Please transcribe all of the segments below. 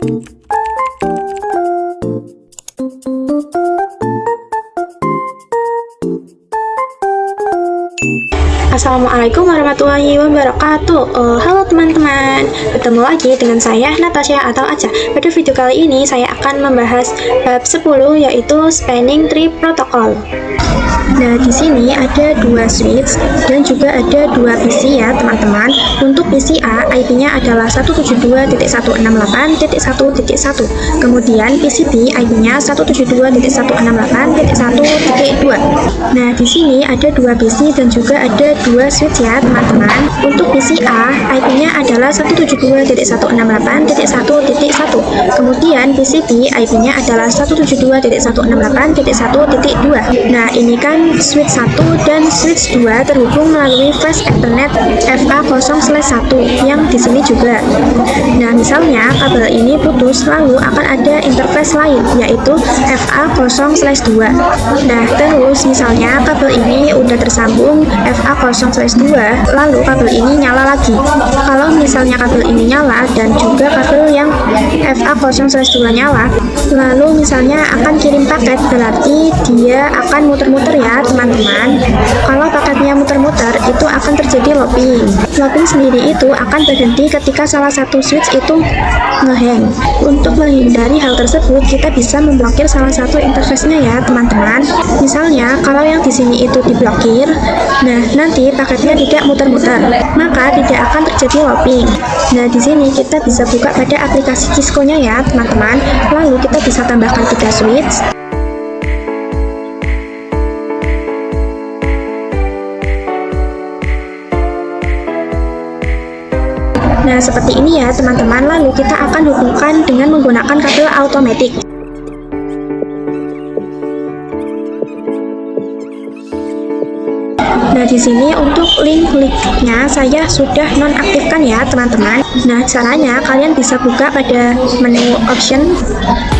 Assalamualaikum warahmatullahi wabarakatuh. Halo teman-teman, bertemu lagi dengan saya Natasha atau Aca. Pada video kali ini saya akan membahas bab 10 yaitu Spanning Tree Protocol. Nah, di sini ada dua switch dan juga ada dua PC ya teman-teman. Untuk PC A, IP-nya adalah 172.168.1.1. Kemudian PC B, IP-nya 172.168.1.2. Nah, di sini ada dua PC dan juga ada dua switch ya teman-teman. Untuk PC A, IP-nya adalah 172.168.1.1. Kemudian PC B, IP-nya adalah 172.168.1.2. Nah, ini kan switch 1 dan switch 2 terhubung melalui flash Ethernet FA0/1 yang di sini juga. Nah, misalnya kabel ini putus, lalu akan ada interface lain yaitu FA0/2. Nah, terus misalnya kabel ini udah tersambung FA0/2, lalu kabel ini nyala lagi. Kalau misalnya kabel ini nyala dan juga kabel yang FA0/2 nyala, lalu misalnya akan kirim paket, berarti dia akan muter-muter ya teman-teman. Kalau paketnya muter-muter itu akan terjadi looping. Looping sendiri itu akan berhenti ketika salah satu switch itu ngehang. Untuk menghindari hal tersebut, kita bisa memblokir salah satu interface-nya ya teman-teman. Misalnya kalau yang di sini itu diblokir, nah nanti paketnya tidak muter-muter, maka tidak akan terjadi looping. Nah, di sini kita bisa buka pada aplikasi Cisco-nya ya teman-teman. Lalu kita bisa tambahkan 3 switch. Nah, seperti ini ya teman-teman. Lalu kita akan hubungkan dengan menggunakan kabel automatic. Nah, di sini untuk link-linknya saya sudah nonaktifkan ya teman-teman. Nah, caranya kalian bisa buka pada menu option,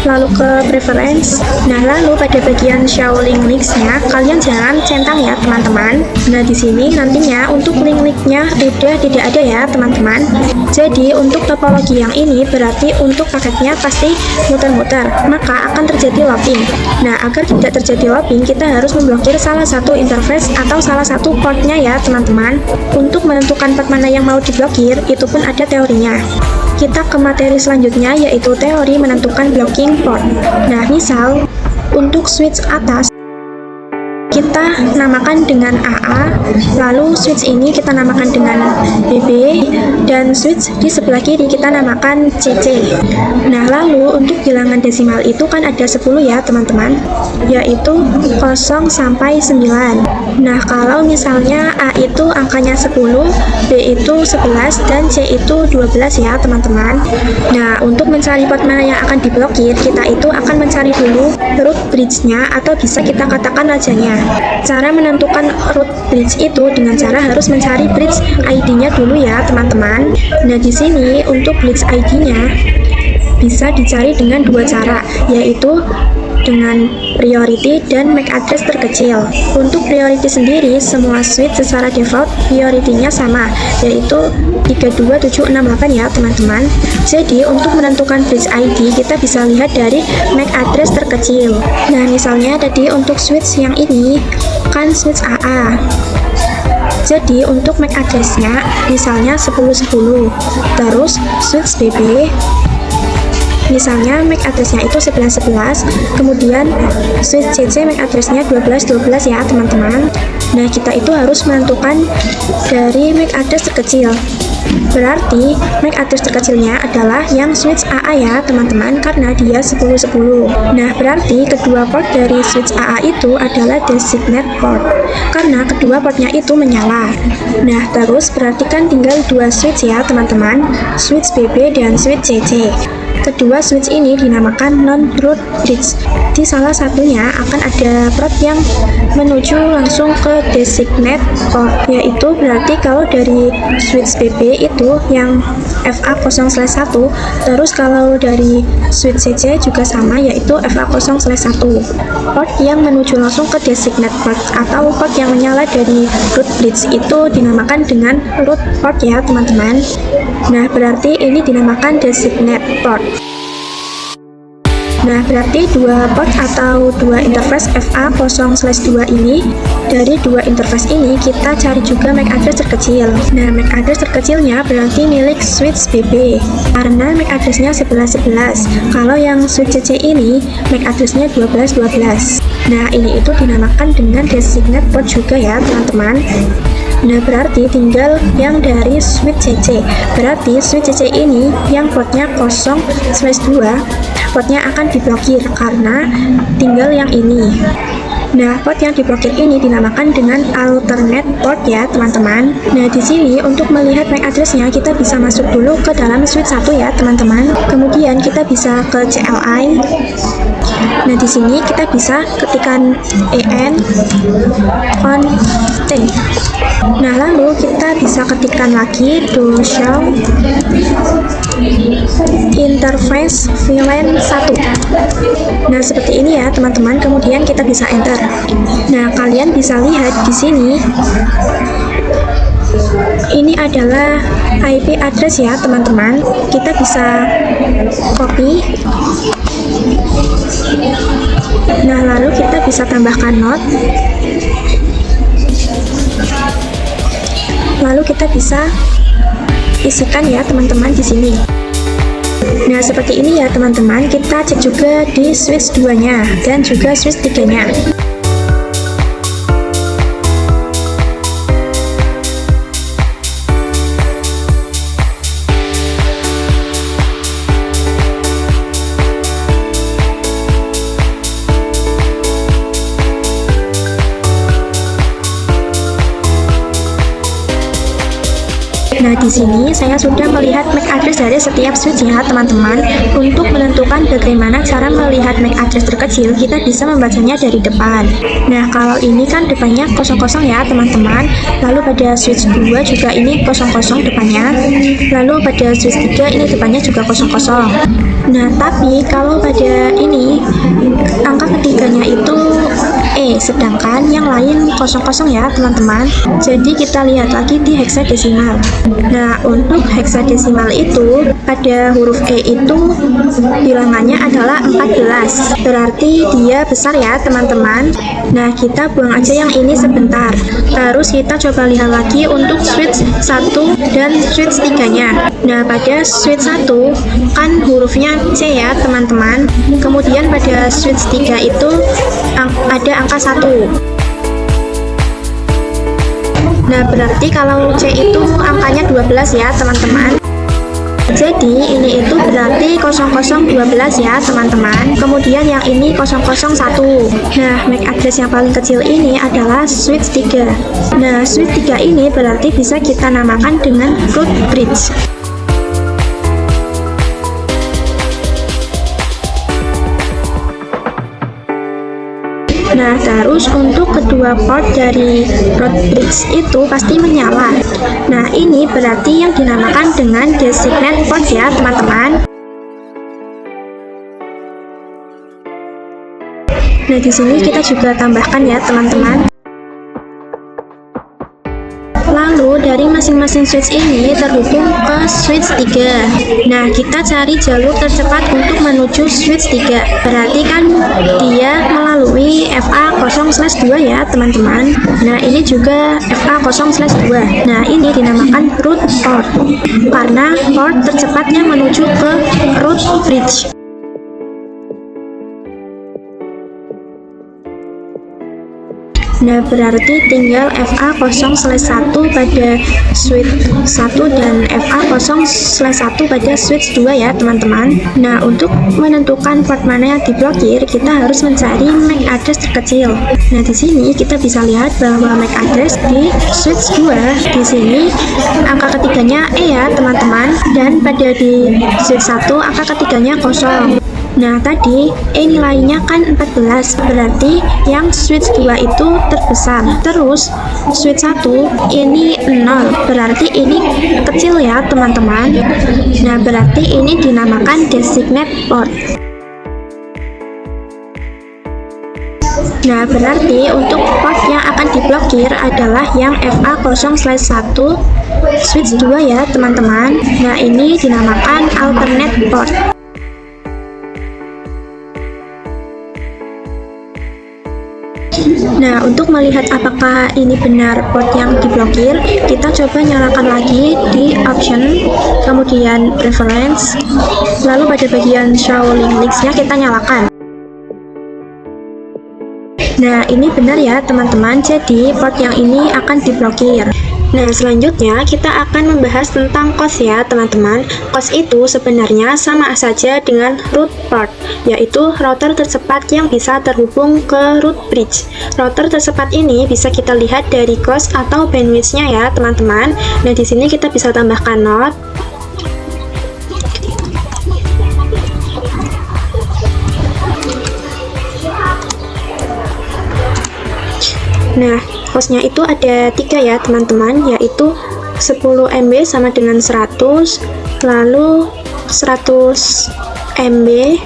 lalu ke preference. Nah, lalu pada bagian show link-linksnya kalian jangan centang ya teman-teman. Nah, di sini nantinya untuk link-linknya udah tidak ada ya teman-teman. Jadi untuk topologi yang ini berarti untuk paketnya pasti muter-muter, maka akan terjadi looping. Nah, agar tidak terjadi looping, kita harus memblokir salah satu interface atau salah satu portnya ya teman-teman. Untuk menentukan port mana yang mau diblokir, itu pun ada teorinya. Kita ke materi selanjutnya yaitu teori menentukan blocking port. Nah, misal untuk switch atas kita namakan dengan AA, lalu switch ini kita namakan dengan BB, dan switch di sebelah kiri kita namakan CC. Nah, lalu untuk bilangan desimal itu kan ada 10 ya teman-teman, yaitu 0 sampai 9. Nah, kalau misalnya A itu angkanya 10, B itu 11, dan C itu 12 ya teman-teman. Nah, untuk mencari port mana yang akan diblokir, kita itu akan mencari dulu root bridge-nya atau bisa kita katakan rajanya. Cara menentukan root bridge itu dengan cara harus mencari bridge ID-nya dulu ya teman-teman. Nah, di sini untuk bridge ID-nya bisa dicari dengan dua cara, yaitu dengan priority dan MAC address terkecil. Untuk priority sendiri, semua switch secara default priority-nya sama, yaitu 32768 ya teman-teman. Jadi untuk menentukan bridge ID kita bisa lihat dari MAC address terkecil. Nah, misalnya tadi untuk switch yang ini kan switch AA. Jadi untuk MAC address-nya misalnya 1010. Terus switch BB misalnya MAC address-nya itu 1111, kemudian switch CC MAC address-nya 1212 ya teman-teman. Nah, kita itu harus menentukan dari MAC address terkecil. Berarti MAC address terkecilnya adalah yang switch AA ya teman-teman, karena dia 1010. Nah, berarti kedua port dari switch AA itu adalah designate port, karena kedua portnya itu menyala. Nah, terus berarti kan tinggal dua switch ya teman-teman, switch BB dan switch CC. Kedua switch ini dinamakan non-root bridge. Di salah satunya akan ada port yang menuju langsung ke designate port, yaitu berarti kalau dari switch BB itu yang FA0/1, terus kalau dari switch CC juga sama, yaitu FA0/1. Port yang menuju langsung ke designate port atau port yang menyala dari root bridge itu dinamakan dengan root port ya teman-teman. Nah, berarti ini dinamakan designate port. Nah, berarti dua port atau dua interface FA0/2 ini, dari dua interface ini kita cari juga MAC address terkecil. Nah, MAC address terkecilnya berarti milik switch BB karena MAC addressnya 1111. Kalau yang switch CC ini MAC addressnya 1212. Nah, ini itu dinamakan dengan designated port juga ya teman-teman. Nah, berarti tinggal yang dari switch CC. Berarti switch CC ini yang portnya 0/2, portnya akan diblokir karena tinggal yang ini. Nah, port yang diblokir ini dinamakan dengan alternate port ya, teman-teman. Nah, di sini untuk melihat MAC address-nya kita bisa masuk dulu ke dalam switch 1 ya, teman-teman. Kemudian kita bisa ke CLI. Nah, di sini kita bisa ketikkan en on t. Nah, lalu kita bisa ketikkan lagi do show interface VLAN 1. Nah, seperti ini ya, teman-teman. Kemudian kita bisa enter. Nah, kalian bisa lihat di sini. Ini adalah IP address ya, teman-teman. Kita bisa copy. Nah, lalu kita bisa tambahkan note. Lalu kita bisa isikan ya, teman-teman, di sini. Nah, seperti ini ya, teman-teman. Kita cek juga di switch 2-nya dan juga switch 3-nya. Nah, di sini saya sudah melihat MAC address dari setiap switch ya, teman-teman. Untuk menentukan bagaimana cara melihat MAC address terkecil, kita bisa membacanya dari depan. Nah, kalau ini kan depannya 00 ya, teman-teman. Lalu pada switch 2 juga ini 00 depannya. Lalu pada switch 3 ini depannya juga 00. Nah, tapi kalau pada ini angka ketiganya itu sedangkan yang lain 00 ya, teman-teman. Jadi kita lihat lagi di hexadesimal. Nah, untuk hexadesimal itu pada huruf E itu bilangannya adalah 14. Berarti dia besar ya, teman-teman. Nah, kita buang aja yang ini sebentar. Terus kita coba lihat lagi untuk switch 1 dan switch 3-nya. Nah, pada switch 1 kan hurufnya C ya, teman-teman. Kemudian pada switch 3 itu ada angka 1. Nah, berarti kalau C itu angkanya 12 ya, teman-teman. Jadi ini itu berarti 0012 ya, teman-teman. Kemudian yang ini 001. Nah, MAC address yang paling kecil ini adalah switch 3. Nah, switch 3 ini berarti bisa kita namakan dengan root bridge. Nah, terus untuk kedua port dari root bridge itu pasti menyala. Nah, ini berarti yang dinamakan dengan designated port ya, teman-teman. Nah, di sini kita juga tambahkan ya, teman-teman. Lalu dari masing-masing switch ini terhubung ke switch 3. Nah, kita cari jalur tercepat untuk menuju switch 3. Berarti kan dia melalui FA0/2 ya, teman-teman. Nah, ini juga FA0/2. Nah, ini dinamakan root port karena port tercepatnya menuju ke root bridge. Nah, berarti tinggal FA0/1 pada switch 1 dan FA0/1 pada switch 2 ya, teman-teman. Nah, untuk menentukan port mana yang diblokir, kita harus mencari MAC address terkecil. Nah, di sini kita bisa lihat bahwa MAC address di switch 2 di sini angka ketiganya E ya, teman-teman. Dan pada di switch 1 angka ketiganya 0. Nah, tadi nilainya kan 14, berarti yang switch 2 itu terbesar. Terus switch 1 ini 0, berarti ini kecil ya, teman-teman. Nah, berarti ini dinamakan designated port. Nah, berarti untuk port yang akan diblokir adalah yang FA0/1 switch 2 ya, teman-teman. Nah, ini dinamakan alternate port. Nah, untuk melihat apakah ini benar port yang diblokir, kita coba nyalakan lagi di option, kemudian preference, lalu pada bagian show link-linksnya kita nyalakan. Nah, ini benar ya teman-teman, jadi port yang ini akan diblokir. Nah, selanjutnya kita akan membahas tentang COS ya teman-teman. COS itu sebenarnya sama saja dengan root port, yaitu router tercepat yang bisa terhubung ke root bridge. Router tercepat ini bisa kita lihat dari COS atau bandwidth-nya ya teman-teman. Nah, di sini kita bisa tambahkan note. Nah, COS-nya itu ada 3 ya teman-teman, yaitu 10 MB sama dengan 100, lalu 100 MB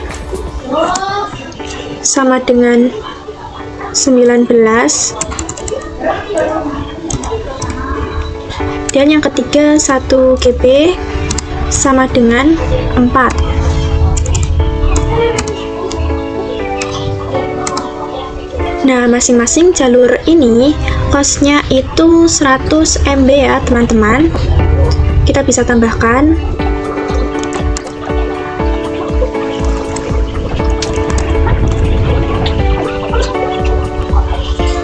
sama dengan 19, dan yang ketiga 1 GB sama dengan 4. Nah, masing-masing jalur ini COS-nya itu 100 MB ya teman-teman. Kita bisa tambahkan.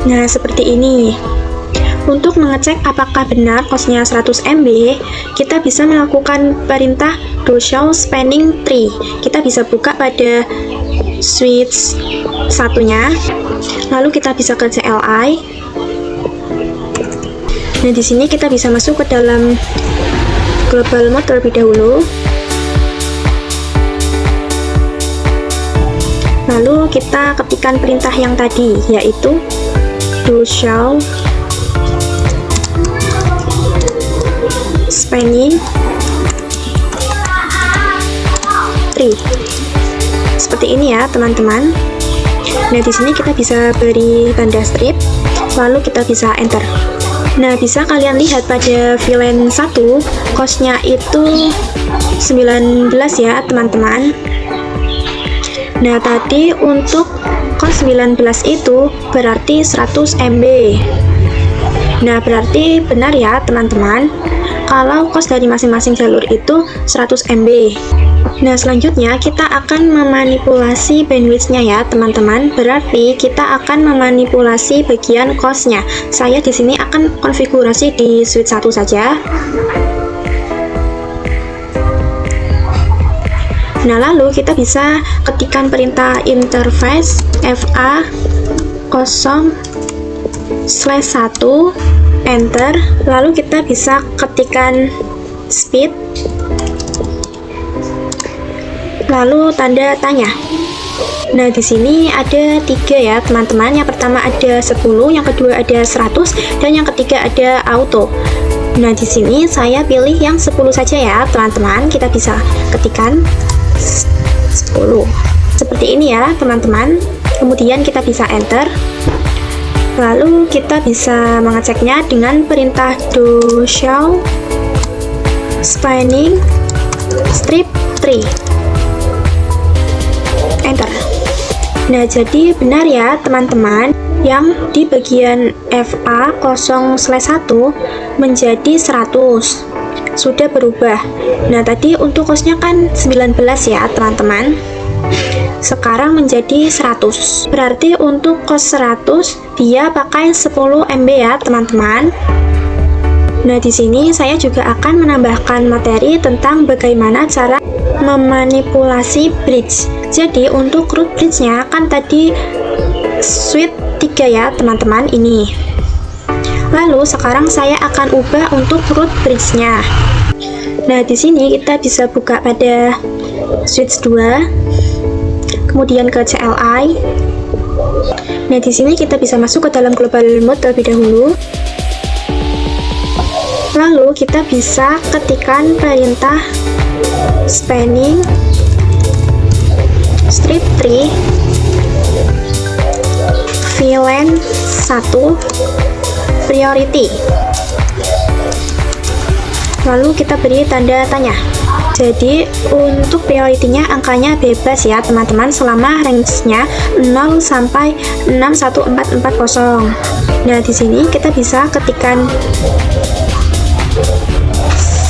Nah, seperti ini. Untuk mengecek apakah benar COS-nya 100 MB, kita bisa melakukan perintah do show spanning tree. Kita bisa buka pada switch satunya, lalu kita bisa ke CLI. Nah, di sini kita bisa masuk ke dalam global mode terlebih dahulu. Lalu kita ketikkan perintah yang tadi, yaitu do show spanning tree. Seperti ini ya teman-teman. Nah, di sini kita bisa beri tanda strip, lalu kita bisa enter. Nah, bisa kalian lihat pada VLAN 1 COS-nya itu 19 ya teman-teman. Nah, tadi untuk COS 19 itu berarti 100 MB. Nah, berarti benar ya teman-teman, kalau COS dari masing-masing jalur itu 100 MB. Nah, selanjutnya kita akan memanipulasi bandwidth-nya ya teman-teman. Berarti kita akan memanipulasi bagian COS-nya. Saya di sini akan konfigurasi di switch 1 saja. Nah, lalu kita bisa ketikkan perintah interface fa 0/1 enter, lalu kita bisa ketikkan speed, lalu tanda tanya. Nah, di sini ada 3 ya teman-teman. Yang pertama ada 10, yang kedua ada 100, dan yang ketiga ada auto. Nah, di sini saya pilih yang 10 saja ya teman-teman. Kita bisa ketikkan 10 seperti ini ya teman-teman. Kemudian kita bisa enter, lalu kita bisa mengeceknya dengan perintah do show spanning strip tree, enter. Nah, jadi benar ya teman-teman, yang di bagian FA 0/1 menjadi 100 sudah berubah. Nah, tadi untuk COS-nya kan 19 ya teman-teman, sekarang menjadi 100. Berarti untuk COS 100 dia pakai 10 MB ya teman-teman. Nah, di sini saya juga akan menambahkan materi tentang bagaimana cara memanipulasi bridge. Jadi untuk root bridge-nya kan tadi switch 3 ya teman-teman ini. Lalu sekarang saya akan ubah untuk root bridge-nya. Nah, di sini kita bisa buka pada switch 2, kemudian ke CLI. Nah, di sini kita bisa masuk ke dalam global mode terlebih dahulu. Lalu kita bisa ketikkan perintah spanning strip tree VLAN 1 priority. lalu kita beri tanda tanya. Jadi untuk prioritinya angkanya bebas ya teman-teman, selama range-nya 0 sampai 61440. Nah, di sini kita bisa ketikkan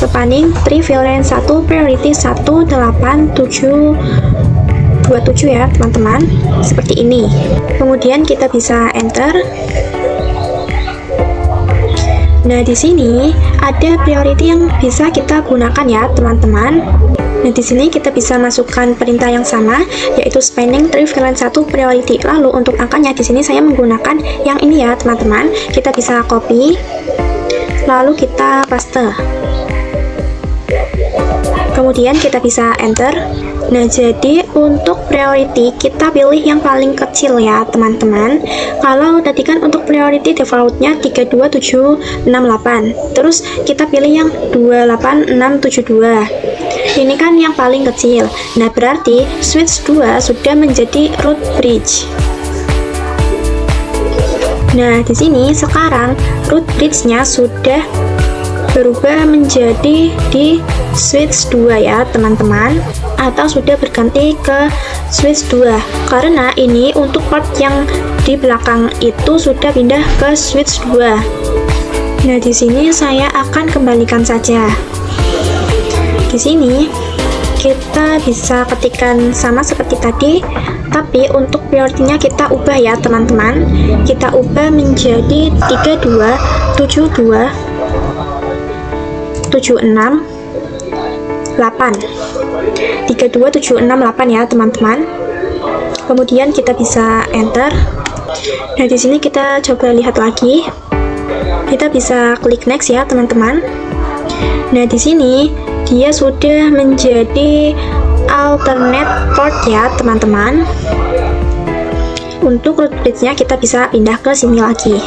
spanning tree valence 1 priority 18727 ya teman-teman, seperti ini. Kemudian kita bisa enter. Nah, di sini ada priority yang bisa kita gunakan ya, teman-teman. Nah, di sini kita bisa masukkan perintah yang sama, yaitu spanning tree valence 1 priority. Lalu untuk angkanya di sini saya menggunakan yang ini ya, teman-teman. Kita bisa copy, lalu kita paste. Kemudian kita bisa enter. Nah, jadi untuk priority kita pilih yang paling kecil ya teman-teman. Kalau tadi kan untuk priority defaultnya 32768, terus kita pilih yang 28672. Ini kan yang paling kecil. Nah, berarti switch 2 sudah menjadi root bridge. Nah, di sini sekarang root bridge-nya sudah berubah menjadi di switch 2 ya teman-teman, atau sudah berganti ke switch 2 karena ini untuk port yang di belakang itu sudah pindah ke switch 2. Nah, di sini saya akan kembalikan saja. Di sini kita bisa ketikkan sama seperti tadi, tapi untuk priority-nya kita ubah ya teman-teman. Kita ubah menjadi 32768 ya teman-teman. Kemudian kita bisa enter. Nah, di sini kita coba lihat lagi. Kita bisa klik next ya teman-teman. Nah, di sini dia sudah menjadi alternate port ya teman-teman. Untuk root bridge-nya kita bisa pindah ke sini lagi.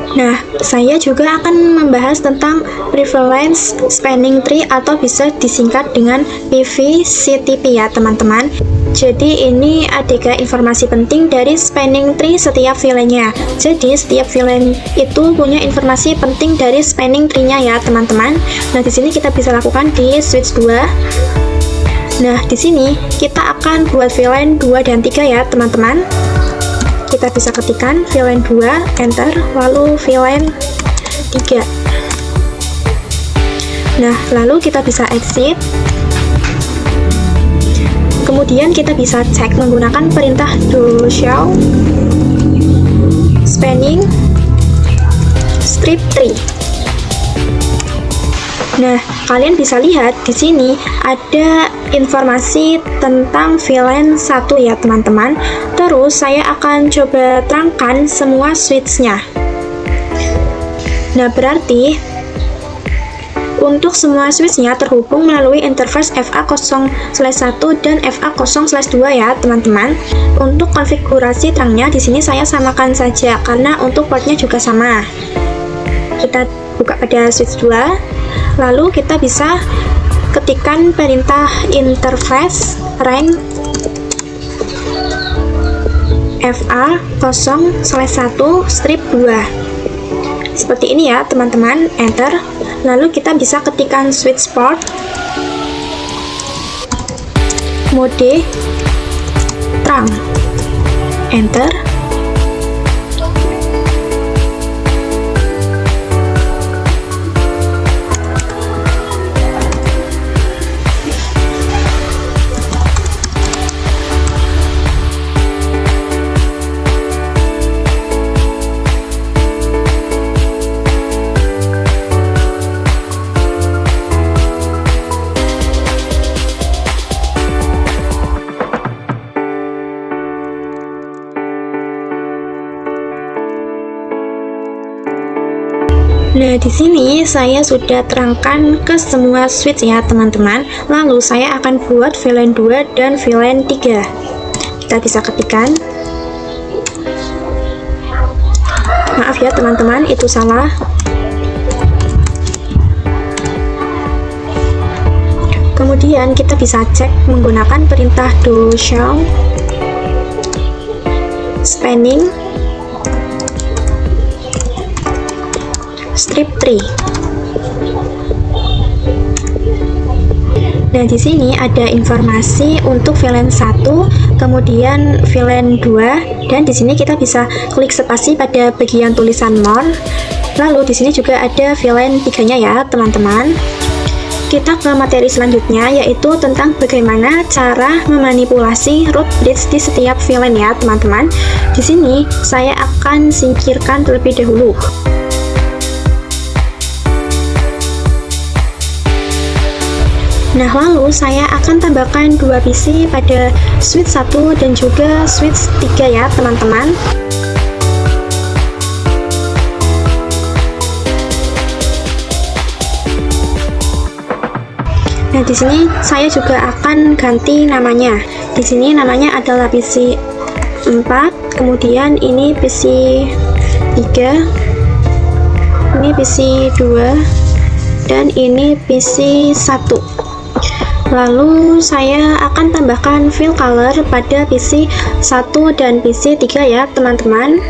Nah, saya juga akan membahas tentang prevalence spanning tree atau bisa disingkat dengan PVCTP ya teman-teman. Jadi ini ada informasi penting dari spanning tree setiap VLAN-nya. Jadi setiap VLAN itu punya informasi penting dari spanning tree-nya ya teman-teman. Nah, di sini kita bisa lakukan di switch 2. Nah, di sini kita akan buat VLAN 2 dan 3 ya teman-teman. Kita bisa ketikkan VLAN 2, enter, lalu VLAN 3. Nah, lalu kita bisa exit. Kemudian kita bisa cek menggunakan perintah do show spanning strip tree. Nah, kalian bisa lihat di sini ada informasi tentang VLAN 1 ya teman-teman. Terus saya akan coba terangkan semua switch-nya. Nah, berarti untuk semua switch-nya terhubung melalui interface FA0/1 dan FA0/2 ya teman-teman. Untuk konfigurasi terangnya di sini saya samakan saja karena untuk portnya juga sama. Kita buka pada switch 2. Lalu kita bisa ketikkan perintah interface rank FA0/1 strip 2. Seperti ini ya teman-teman, enter. Lalu kita bisa ketikkan switch port, mode terang, enter. Nah, di sini saya sudah terangkan ke semua switch ya teman-teman. Lalu saya akan buat VLAN 2 dan VLAN 3. Kita bisa ketikkan. Maaf ya teman-teman, itu salah. Kemudian kita bisa cek menggunakan perintah do show spanning strip tree. Nah, di sini ada informasi untuk VLAN 1, kemudian VLAN 2, dan di sini kita bisa klik spasi pada bagian tulisan more. Lalu di sini juga ada VLAN 3-nya ya, teman-teman. Kita ke materi selanjutnya, yaitu tentang bagaimana cara memanipulasi root bridge di setiap VLAN ya, teman-teman. Di sini saya akan singkirkan terlebih dahulu. Nah, lalu saya akan tambahkan 2 PC pada switch 1 dan juga switch 3 ya, teman-teman. Nah, di sini saya juga akan ganti namanya. Di sini namanya adalah PC 4, kemudian ini PC 3, ini PC 2, dan ini PC 1. Lalu saya akan tambahkan fill color pada PC 1 dan PC 3 ya, teman-teman.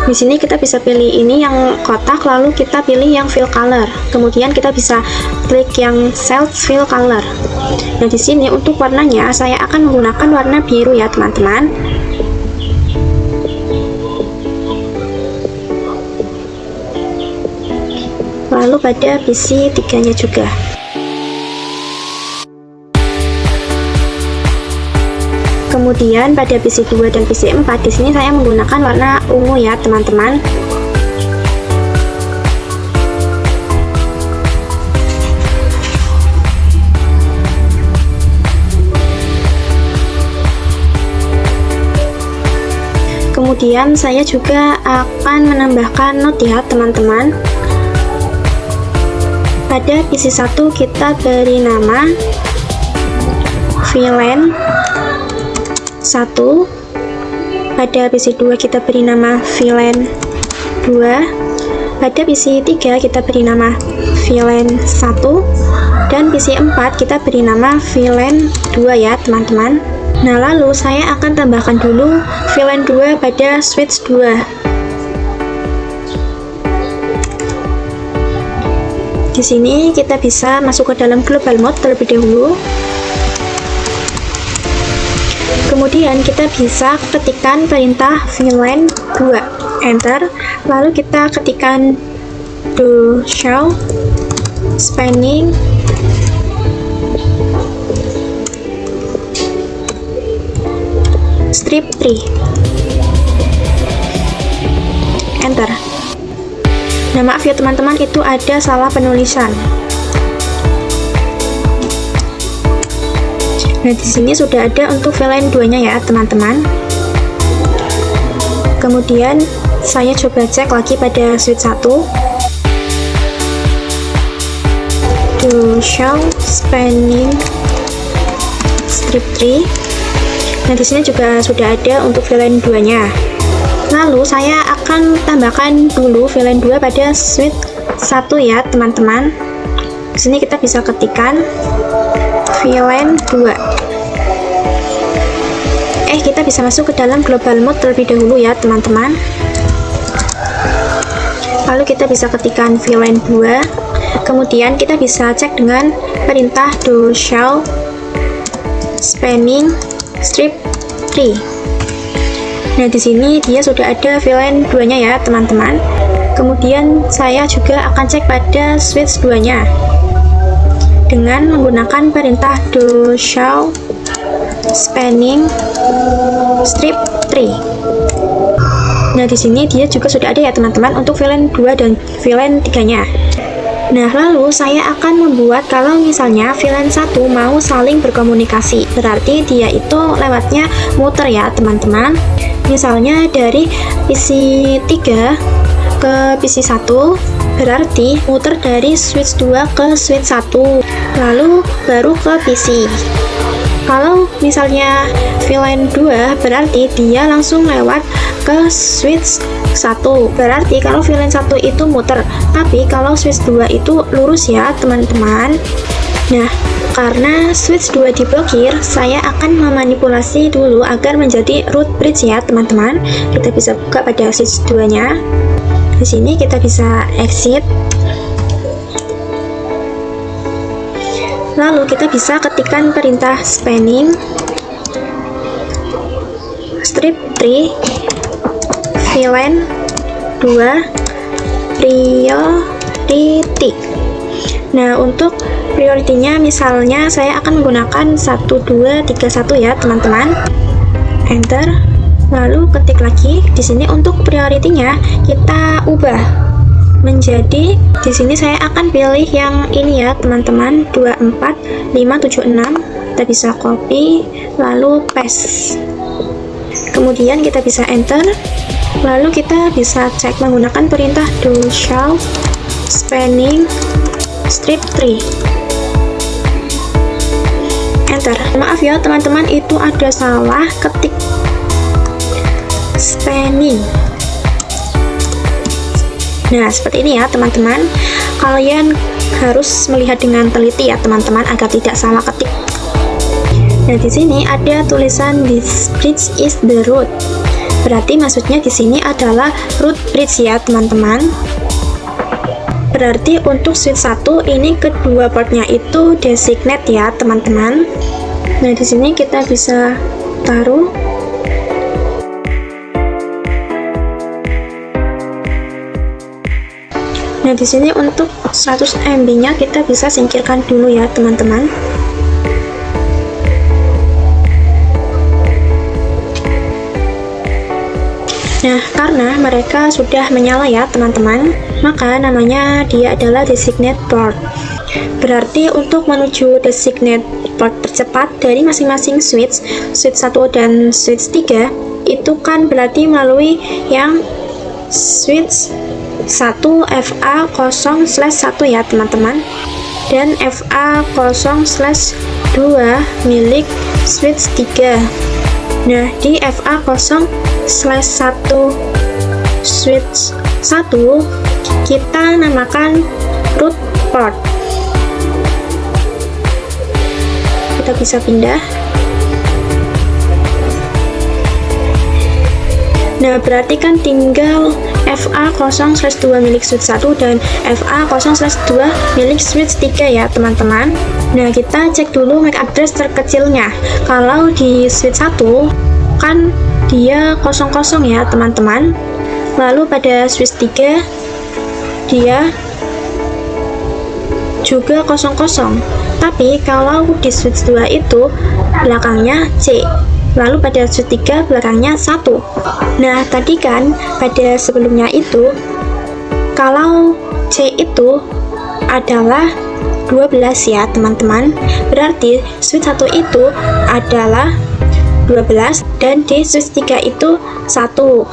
Di sini kita bisa pilih ini yang kotak, lalu kita pilih yang fill color. Kemudian kita bisa klik yang self fill color. Nah, di sini untuk warnanya saya akan menggunakan warna biru ya, teman-teman. Lalu pada PC 3-nya juga. Kemudian pada PC 2 dan PC 4 di sini saya menggunakan warna ungu ya, teman-teman. Kemudian saya juga akan menambahkan note ya, teman-teman. Pada PC 1 kita beri nama VLAN 1, pada PC 2 kita beri nama VLAN 2, pada PC 3 kita beri nama VLAN 1, dan PC 4 kita beri nama VLAN 2 ya, teman-teman. Nah, lalu saya akan tambahkan dulu VLAN 2 pada switch 2. Di sini kita bisa masuk ke dalam global mode terlebih dahulu. Kemudian kita bisa ketikkan perintah VLAN 2, enter, lalu kita ketikkan do show spanning strip 3, enter. Nah, maaf ya teman-teman, itu ada salah penulisan. Nah, di sini sudah ada untuk VLAN 2-nya ya, teman-teman. Kemudian saya coba cek lagi pada switch 1. To show spanning strip 3. Nah, di sini juga sudah ada untuk VLAN 2-nya. Lalu saya akan tambahkan dulu VLAN 2 pada switch 1 ya, teman-teman. Di sini kita bisa ketikkan VLAN 2. Kita bisa masuk ke dalam global mode terlebih dahulu ya, teman-teman. Lalu kita bisa ketikkan VLAN 2. Kemudian kita bisa cek dengan perintah do show spanning strip 3. Nah, di sini dia sudah ada VLAN 2-nya ya, teman-teman. Kemudian saya juga akan cek pada switch 2-nya dengan menggunakan perintah do show spanning strip 3. Nah, di sini dia juga sudah ada ya, teman-teman, untuk VLAN 2 dan VLAN 3-nya. Nah, lalu saya akan membuat kalau misalnya VLAN 1 mau saling berkomunikasi, berarti dia itu lewatnya muter ya, teman-teman. Misalnya dari PC 3 ke PC 1, berarti muter dari switch 2 ke switch 1, lalu baru ke PC. Kalau misalnya VLAN 2, berarti dia langsung lewat ke switch 1. Berarti kalau VLAN 1 itu muter, tapi kalau switch 2 itu lurus ya, teman-teman. Nah, karena switch 2 diblokir, saya akan memanipulasi dulu agar menjadi root bridge ya, teman-teman. Kita bisa buka pada switch 2-nya. Di sini kita bisa exit. Lalu kita bisa ketikkan perintah spanning strip 3 VLAN 2 priority. Nah, untuk prioritinya misalnya saya akan menggunakan 1231 ya teman-teman. Enter. Lalu ketik lagi. Di sini untuk prioritinya kita ubah menjadi, di sini saya akan pilih yang ini ya teman-teman, 24576. Kita bisa copy lalu paste. Kemudian kita bisa enter. Lalu kita bisa cek menggunakan perintah do show spanning strip 3. Enter. Maaf ya teman-teman, itu ada salah ketik spanning. Nah, seperti ini ya teman-teman. Kalian harus melihat dengan teliti ya teman-teman agar tidak salah ketik. Nah, di sini ada tulisan this bridge is the root. Berarti maksudnya di sini adalah root bridge ya teman-teman. Berarti untuk switch 1 ini kedua portnya itu designate ya teman-teman. Nah, di sini kita bisa taruh. Nah, di sini untuk 100 MB-nya kita bisa singkirkan dulu ya, teman-teman. Nah, karena mereka sudah menyala ya, teman-teman, maka namanya dia adalah designate port. Berarti untuk menuju designate port tercepat dari masing-masing switch 1 dan switch 3, itu kan berarti melalui yang switch 1 FA0/1 ya teman-teman, dan FA0/2 milik switch 3. Nah, di FA0/1 switch 1 kita namakan root port. Kita bisa pindah. Nah, berarti kan tinggal FA0/2 milik switch 1 dan FA0/2 milik switch 3 ya teman-teman. Nah, kita cek dulu MAC address terkecilnya. Kalau di switch 1 kan dia 00 ya teman-teman. Lalu pada switch 3 dia juga 00. Tapi kalau di switch 2 itu belakangnya C. Lalu pada switch 3 belakangnya 1. Nah, tadi kan pada sebelumnya itu kalau C itu adalah 12 ya teman-teman. Berarti switch 1 itu adalah 12 dan di switch 3 itu 1.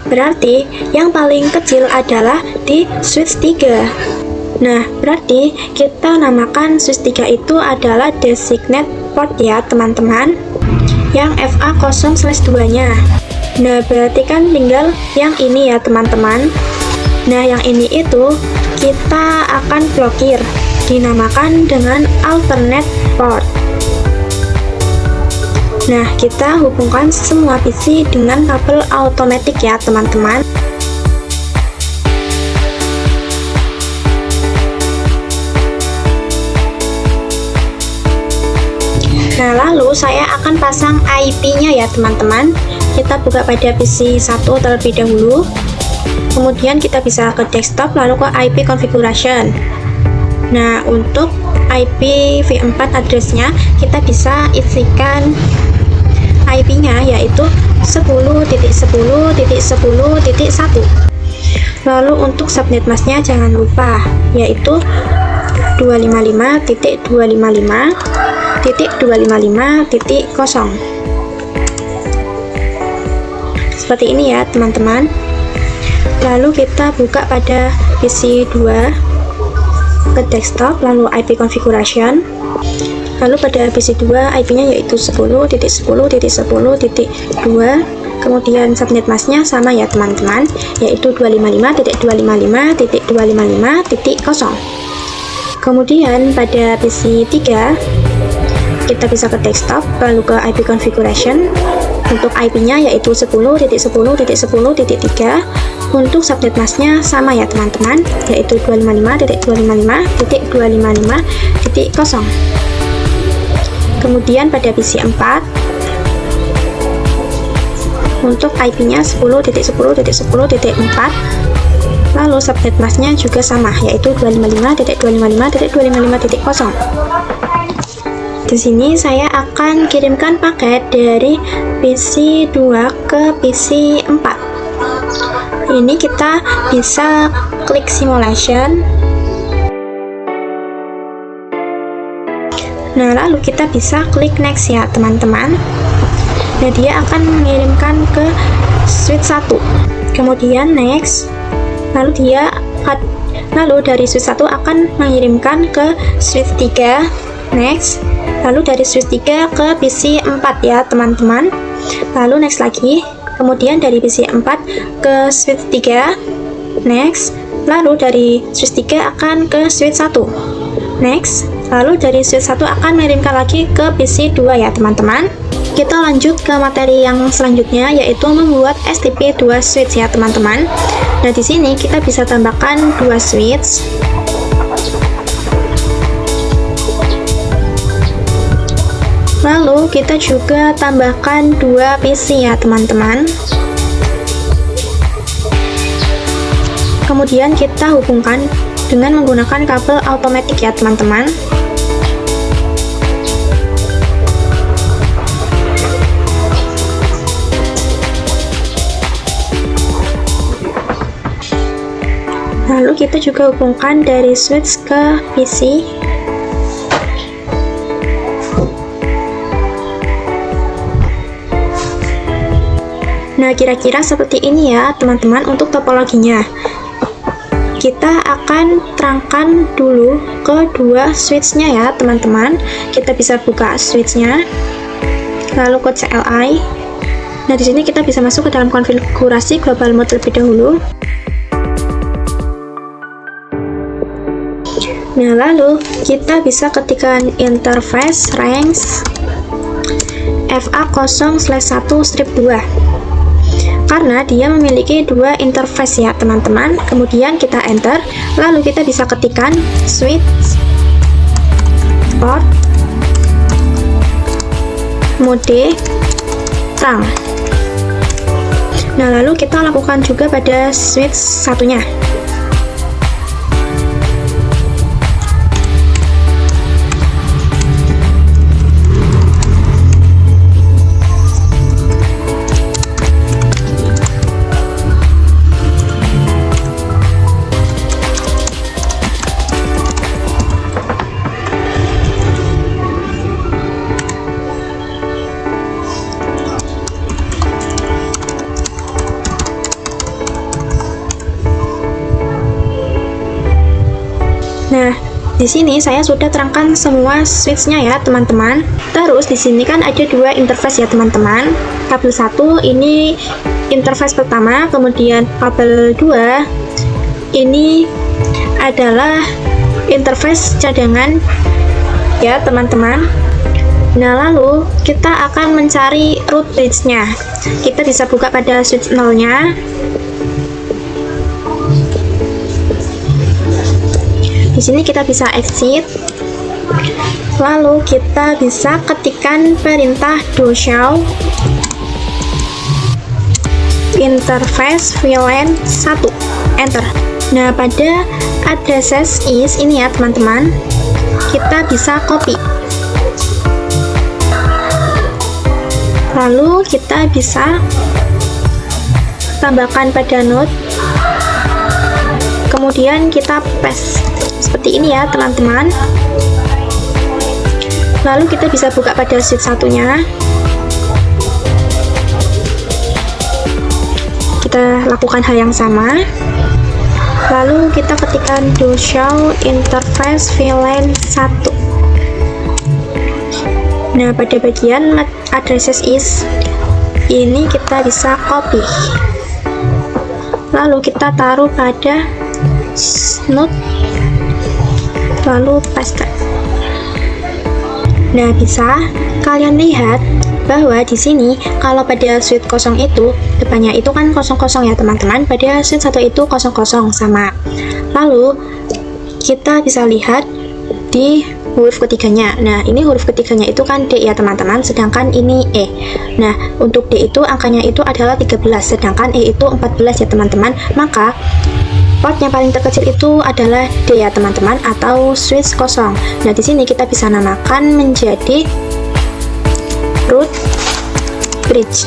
Berarti yang paling kecil adalah di switch 3. Nah, berarti kita namakan switch 3 itu adalah designate port ya teman-teman, yang FA0/2 nya. Nah, berarti kan tinggal yang ini ya teman-teman. Nah, yang ini itu kita akan blokir, dinamakan dengan alternate port. Nah, kita hubungkan semua PC dengan kabel automatic ya teman-teman. Nah, lalu saya akan pasang IP-nya ya teman-teman. Kita buka pada PC 1 terlebih dahulu. Kemudian kita bisa ke desktop lalu ke IP configuration. Nah, untuk IP v4 address-nya kita bisa isikan IP-nya yaitu 10.10.10.1. Lalu untuk subnet mask-nya jangan lupa yaitu 255.255.255.0. Seperti ini ya teman-teman. Lalu kita buka pada PC 2 ke desktop lalu IP configuration. Lalu pada PC 2 IP-nya yaitu 10.10.10.2. Kemudian subnet mask-nya sama ya teman-teman, yaitu 255.255.255.0. Kemudian pada PC 3 kita bisa ke desktop lalu ke IP configuration. Untuk IP-nya yaitu 10.10.10.3. Untuk subnet mask-nya sama ya teman-teman, yaitu 255.255.255.0. Kemudian pada PC 4 untuk IP-nya 10.10.10.4. Lalu subnet masknya juga sama, yaitu 255.255.255.0. Di sini saya akan kirimkan paket dari PC 2 ke PC 4. Ini kita bisa klik simulation. Nah, lalu kita bisa klik next ya, teman-teman. Nah, dia akan mengirimkan ke switch 1. Kemudian next. Lalu dari switch 1 akan mengirimkan ke switch 3. Next. Lalu dari switch 3 ke PC 4 ya, teman-teman. Lalu next lagi. Kemudian dari PC 4 ke switch 3. Next. Lalu dari switch 3 akan ke switch 1. Next. Lalu dari switch 1 akan mengirimkan lagi ke PC 2 ya, teman-teman. Kita lanjut ke materi yang selanjutnya, yaitu membuat STP2 switch ya, teman-teman. Nah, di sini kita bisa tambahkan 2 switch. Lalu kita juga tambahkan 2 PC ya, teman-teman. Kemudian kita hubungkan dengan menggunakan kabel automatic ya, teman-teman. Lalu kita juga hubungkan dari switch ke PC. Nah, kira-kira seperti ini ya, teman-teman, untuk topologinya. Kita akan terangkan dulu ke 2 switch-nya ya, teman-teman. Kita bisa buka switch-nya, lalu ke CLI. Nah, di sini kita bisa masuk ke dalam konfigurasi global mode terlebih dahulu. Nah, lalu kita bisa ketikkan interface range FA0/1-2 karena dia memiliki 2 interface ya, teman-teman. Kemudian kita enter, lalu kita bisa ketikkan switch port mode terang. Nah, lalu kita lakukan juga pada switch satunya. Nah, di sini saya sudah terangkan semua switch-nya ya, teman-teman. Terus di sini kan ada 2 interface ya, teman-teman. Kabel 1 ini interface pertama, kemudian kabel 2 ini adalah interface cadangan ya, teman-teman. Nah, lalu kita akan mencari root bridge-nya. Kita bisa buka pada switch 0-nya. Di sini kita bisa exit. Lalu kita bisa ketikkan perintah do show interface VLAN 1, enter. Nah, pada addresses is ini ya, teman-teman, kita bisa copy. Lalu kita bisa tambahkan pada node, kemudian kita paste seperti ini ya, teman-teman. Lalu kita bisa buka pada switch satunya. Kita lakukan hal yang sama. Lalu kita ketikkan do show interface VLAN 1. Nah, pada bagian addresses is ini kita bisa copy. Lalu kita taruh pada node, lalu paste. Nah, bisa kalian lihat bahwa di sini kalau pada switch kosong itu depannya itu kan 00 ya, teman-teman. Pada switch 1 itu 00 sama. Lalu kita bisa lihat di huruf ketiganya. Nah, ini huruf ketiganya itu kan D ya teman-teman, sedangkan ini E. Nah, untuk D itu angkanya itu adalah 13, sedangkan E itu 14 ya teman-teman. Maka port yang paling terkecil itu adalah D ya teman-teman, atau switch kosong. Nah, di sini kita bisa namakan menjadi root bridge.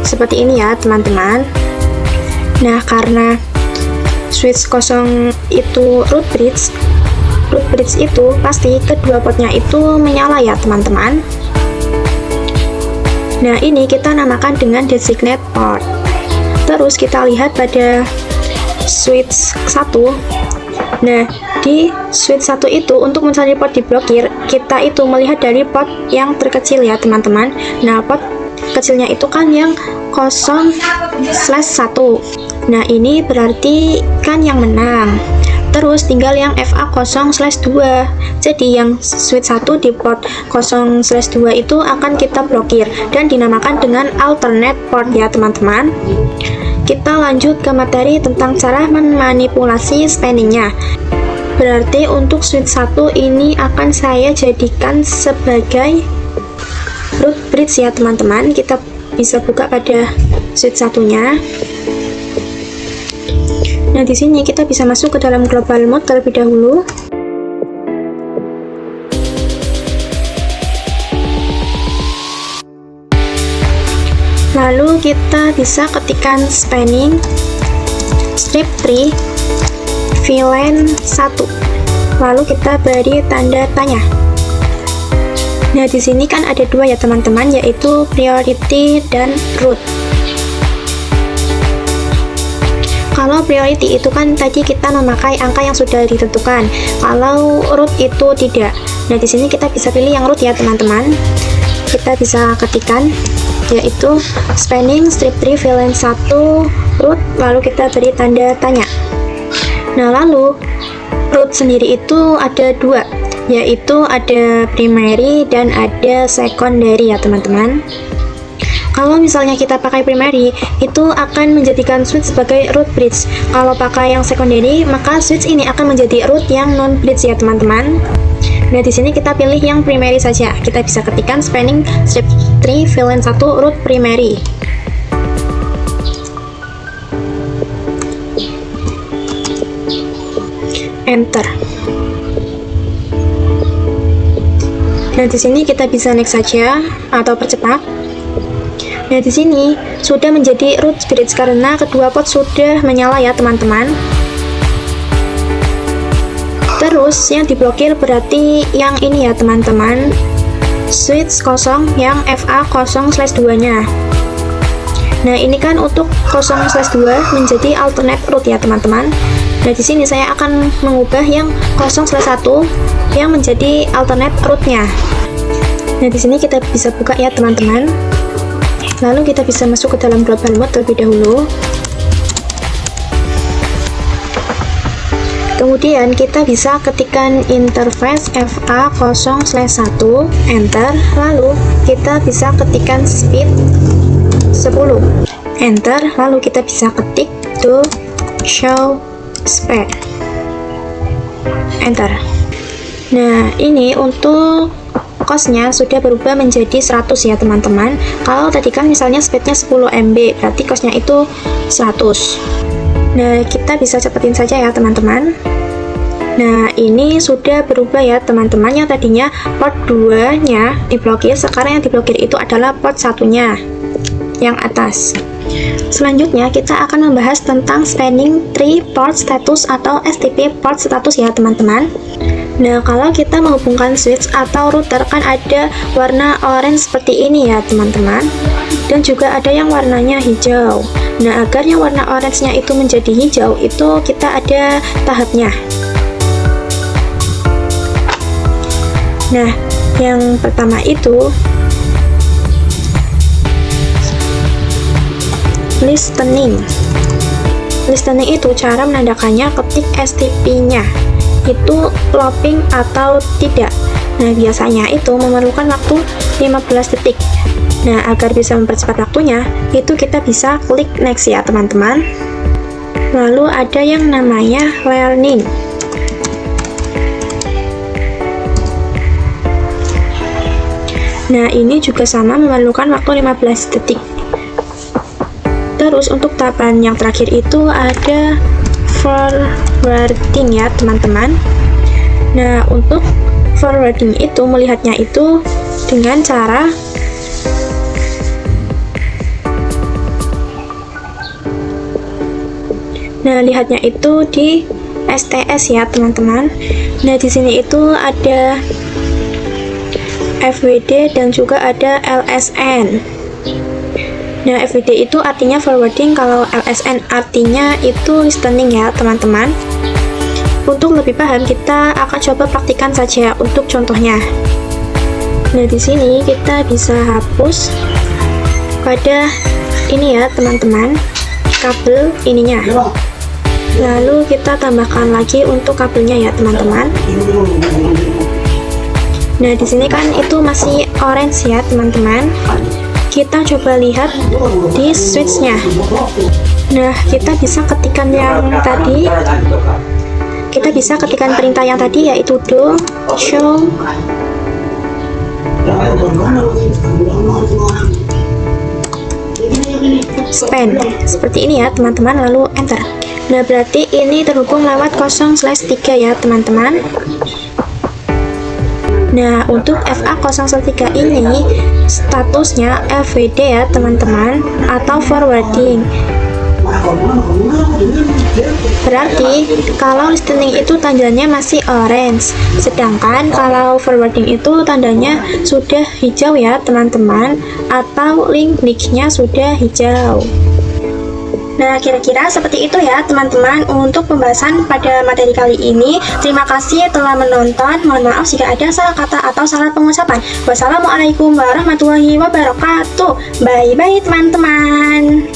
Seperti ini ya teman-teman. Nah, karena switch kosong itu root bridge itu pasti kedua portnya itu menyala ya teman-teman. Nah, ini kita namakan dengan designate port. Terus kita lihat pada switch 1. Nah, di switch 1 itu untuk mencari port diblokir, kita itu melihat dari port yang terkecil ya teman-teman. Nah, port kecilnya itu kan yang 0/1. Nah, ini berarti kan yang menang. Terus tinggal yang FA 0/2. Jadi yang switch 1 di port 0/2 itu akan kita blokir dan dinamakan dengan alternate port ya teman-teman. Kita lanjut ke materi tentang cara memanipulasi spanningnya. Berarti untuk switch 1 ini akan saya jadikan sebagai root bridge ya teman-teman. Kita bisa buka pada switch 1-nya. Nah, di sini kita bisa masuk ke dalam global mode terlebih dahulu. Lalu kita bisa ketikkan spanning strip 3 VLAN 1. Lalu kita beri tanda tanya. Nah, di sini kan ada dua ya teman-teman, yaitu priority dan root. Kalau priority itu kan tadi kita memakai angka yang sudah ditentukan. Kalau root itu tidak. Nah, di sini kita bisa pilih yang root ya teman-teman. Kita bisa ketikkan yaitu spanning strip 3 VLAN 1 root, lalu kita beri tanda tanya. Nah, lalu root sendiri itu ada dua, yaitu ada primary dan ada secondary ya teman-teman. Kalau misalnya kita pakai primary, itu akan menjadikan switch sebagai root bridge. Kalau pakai yang secondary, maka switch ini akan menjadi root yang non bridge ya teman-teman. Nah, di sini kita pilih yang primary saja. Kita bisa ketikkan spanning strip 3 VLAN 1 root primary. Enter. Nah, di sini kita bisa next saja atau percepat. Nah, di sini sudah menjadi root bridge karena kedua port sudah menyala ya teman-teman. Terus yang diblokir berarti yang ini ya teman-teman, switch kosong yang FA 0/2-nya. Nah, ini kan untuk 0/2 menjadi alternate root ya teman-teman. Nah, di sini saya akan mengubah yang 0/1 yang menjadi alternate rootnya. Nah, di sini kita bisa buka ya teman-teman. Lalu kita bisa masuk ke dalam global mode terlebih dahulu. Kemudian kita bisa ketikkan interface FA 0/1, enter. Lalu kita bisa ketikkan speed 10, enter. Lalu kita bisa ketik to show speed, enter. Nah, ini untuk cost-nya sudah berubah menjadi 100 ya teman-teman. Kalau tadi kan misalnya speednya 10 MB, berarti cost-nya itu 100. Nah, kita bisa cepetin saja ya teman-teman. Nah, ini sudah berubah ya teman-teman. Yang tadinya port 2-nya diblokir, sekarang yang diblokir itu adalah port 1-nya yang atas. Selanjutnya kita akan membahas tentang spanning tree port status atau STP port status ya teman-teman. Nah, kalau kita menghubungkan switch atau router kan ada warna orange seperti ini ya teman-teman, dan juga ada yang warnanya hijau. Nah, agar yang warna orange-nya itu menjadi hijau, itu kita ada tahapnya. Nah, yang pertama itu listening. Listening itu cara menandakannya ketik STP-nya itu looping atau tidak. Nah, biasanya itu memerlukan waktu 15 detik. Nah, agar bisa mempercepat waktunya, itu kita bisa klik next ya teman-teman. Lalu ada yang namanya learning. Nah, ini juga sama memerlukan waktu 15 detik. Terus untuk tahapan yang terakhir itu ada forwarding ya teman-teman. Nah, untuk forwarding itu melihatnya itu dengan cara lihatnya itu di STS ya teman-teman. Nah, di sini itu ada FWD dan juga ada LSN. Nah, FWD itu artinya forwarding, kalau LSN artinya itu listening ya teman-teman. Untuk lebih paham, kita akan coba praktikkan saja untuk contohnya. Nah, di sini kita bisa hapus pada ini ya teman-teman, kabel ininya. Lalu kita tambahkan lagi untuk kabelnya ya teman-teman. Nah, di sini kan itu masih orange ya teman-teman. Kita coba lihat di switch-nya. Nah, kita bisa ketikkan yang tadi. Kita bisa ketikkan perintah yang tadi, yaitu do, show, span. Seperti ini ya teman-teman, lalu enter. Nah, berarti ini terhubung lewat 0/3 ya teman-teman. Nah, untuk FA0/3 ini statusnya FWD ya teman-teman, atau forwarding. Berarti kalau listening itu tandanya masih orange, sedangkan kalau forwarding itu tandanya sudah hijau ya teman-teman, atau link-nya sudah hijau. Nah, kira-kira seperti itu ya teman-teman untuk pembahasan pada materi kali ini. Terima kasih telah menonton. Mohon maaf jika ada salah kata atau salah pengucapan. Wassalamualaikum warahmatullahi wabarakatuh. Bye-bye teman-teman.